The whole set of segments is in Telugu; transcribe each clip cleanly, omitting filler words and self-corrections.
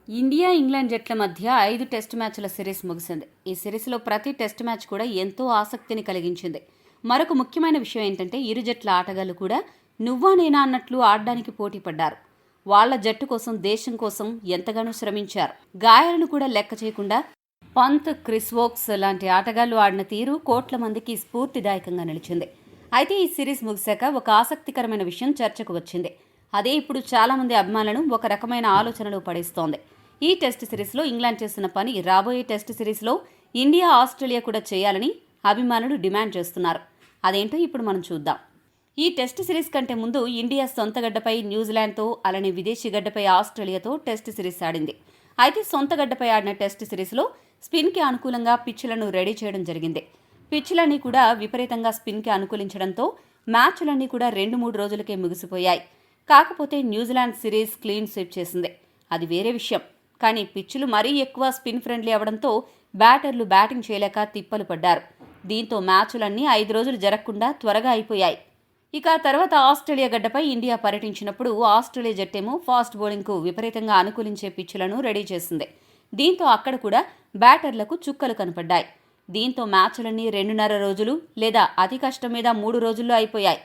ఇండియా ఇంగ్లాండ్ జట్ల మధ్య 5 టెస్ట్ మ్యాచ్ల సిరీస్ ముగిసింది. ఈ సిరీస్లో ప్రతి టెస్ట్ మ్యాచ్ కూడా ఎంతో ఆసక్తిని కలిగించింది. మరొక ముఖ్యమైన విషయం ఏంటంటే ఇరు జట్ల ఆటగాళ్లు కూడా నువ్వా నేనా అన్నట్లు ఆడడానికి పోటీ పడ్డారు. వాళ్ల జట్టు కోసం, దేశం కోసం ఎంతగానో శ్రమించారు. గాయాలను కూడా లెక్క చేయకుండా పంత్, క్రిస్ వోక్స్ లాంటి ఆటగాళ్లు ఆడిన తీరు కోట్ల మందికి స్ఫూర్తిదాయకంగా నిలిచింది. అయితే ఈ సిరీస్ ముగిశాక ఒక ఆసక్తికరమైన విషయం చర్చకు వచ్చింది. అదే ఇప్పుడు చాలా మంది అభిమానులను ఒక రకమైన ఆలోచనలో పడేస్తోంది. ఈ టెస్ట్ సిరీస్లో ఇంగ్లాండ్ చేసిన పని రాబోయే టెస్ట్ సిరీస్లో ఇండియా, ఆస్ట్రేలియా కూడా చేయాలని అభిమానులు డిమాండ్ చేస్తున్నారు. అదేంటో ఇప్పుడు మనం చూద్దాం. ఈ టెస్ట్ సిరీస్ కంటే ముందు ఇండియా సొంత గడ్డపై న్యూజిలాండ్తో, అలానే విదేశీ గడ్డపై ఆస్ట్రేలియాతో టెస్ట్ సిరీస్ ఆడింది. అయితే సొంత గడ్డపై ఆడిన టెస్ట్ సిరీస్లో స్పిన్కి అనుకూలంగా పిచ్లను రెడీ చేయడం జరిగింది. పిచ్లన్నీ కూడా విపరీతంగా స్పిన్కి అనుకూలించడంతో మ్యాచ్లన్నీ కూడా 2-3 రోజులకే ముగిసిపోయాయి. కాకపోతే న్యూజిలాండ్ సిరీస్ క్లీన్ స్వీప్ చేసింది. అది వేరే విషయం. కానీ పిచ్లు మరీ ఎక్కువ స్పిన్ ఫ్రెండ్లీ అవడంతో బ్యాటర్లు బ్యాటింగ్ చేయలేక తిప్పలు పడ్డారు. దీంతో మ్యాచ్లన్నీ 5 రోజులు జరగకుండా త్వరగా అయిపోయాయి. ఇక తర్వాత ఆస్ట్రేలియా గడ్డపై ఇండియా పర్యటించినప్పుడు ఆస్ట్రేలియా జట్టేమో ఫాస్ట్ బౌలింగ్కు విపరీతంగా అనుకూలించే పిచ్లను రెడీ చేసింది. దీంతో అక్కడ కూడా బ్యాటర్లకు చుక్కలు కనపడ్డాయి. దీంతో మ్యాచ్లన్నీ 2.5 రోజులు లేదా అతి కష్టం మీద 3 రోజుల్లో అయిపోయాయి.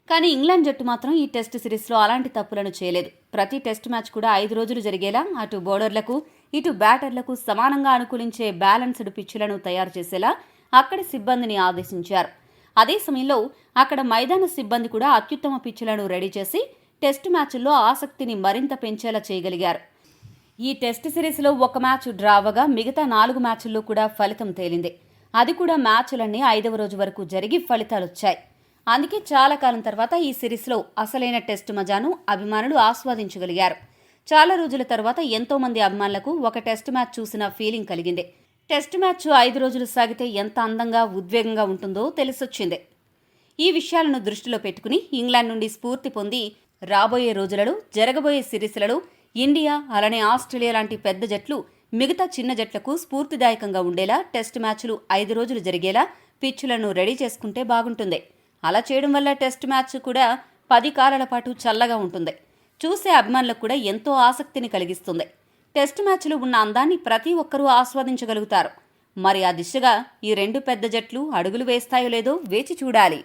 కానీ ఇంగ్లాండ్ జట్టు మాత్రం ఈ టెస్ట్ సిరీస్లో అలాంటి తప్పులను చేయలేదు. ప్రతి టెస్ట్ మ్యాచ్ కూడా 5 రోజులు జరిగేలా అటు బౌలర్లకు, ఇటు బ్యాటర్లకు సమానంగా అనుకూలించే బ్యాలెన్స్డ్ పిచ్లను తయారు చేసేలా అక్కడి సిబ్బందిని ఆదేశించారు. అదే సమయంలో అక్కడ మైదాన సిబ్బంది కూడా అత్యుత్తమ పిచ్లను రెడీ చేసి టెస్ట్ మ్యాచ్ల్లో ఆసక్తిని మరింత పెంచేలా చేయగలిగారు. ఈ టెస్ట్ సిరీస్లో ఒక మ్యాచ్ డ్రావగా మిగతా 4 మ్యాచ్ల్లో కూడా ఫలితం తేలింది. అది కూడా మ్యాచ్లన్నీ 5వ రోజు వరకు జరిగి ఫలితాలొచ్చాయి. అందుకే చాలా కాలం తర్వాత ఈ సిరీస్లో అసలైన టెస్ట్ మజాను అభిమానులు ఆస్వాదించగలిగారు. చాలా రోజుల తర్వాత ఎంతో మంది అభిమానులకు ఒక టెస్ట్ మ్యాచ్ చూసిన ఫీలింగ్ కలిగింది. టెస్ట్ మ్యాచ్ 5 రోజులు సాగితే ఎంత అందంగా, ఉద్వేగంగా ఉంటుందో తెలిసొచ్చింది. ఈ విషయాలను దృష్టిలో పెట్టుకుని ఇంగ్లాండ్ నుండి స్ఫూర్తి పొంది రాబోయే రోజులలో జరగబోయే సిరీస్లలో ఇండియా, అలానే ఆస్ట్రేలియా లాంటి పెద్ద జట్లు మిగతా చిన్న జట్లకు స్ఫూర్తిదాయకంగా ఉండేలా టెస్ట్ మ్యాచ్లు 5 రోజులు జరిగేలా పిచ్లను రెడీ చేసుకుంటే బాగుంటుంది. అలా చేయడం వల్ల టెస్ట్ మ్యాచ్ కూడా 10 కాలాల పాటు చల్లగా ఉంటుంది. చూసే అభిమానులకు కూడా ఎంతో ఆసక్తిని కలిగిస్తుంది. టెస్ట్ మ్యాచ్లు ఉన్న అందాన్ని ప్రతి ఒక్కరూ ఆస్వాదించగలుగుతారు. మరి ఆ దిశగా ఈ 2 పెద్ద జట్లు అడుగులు వేస్తాయో లేదో వేచి చూడాలి.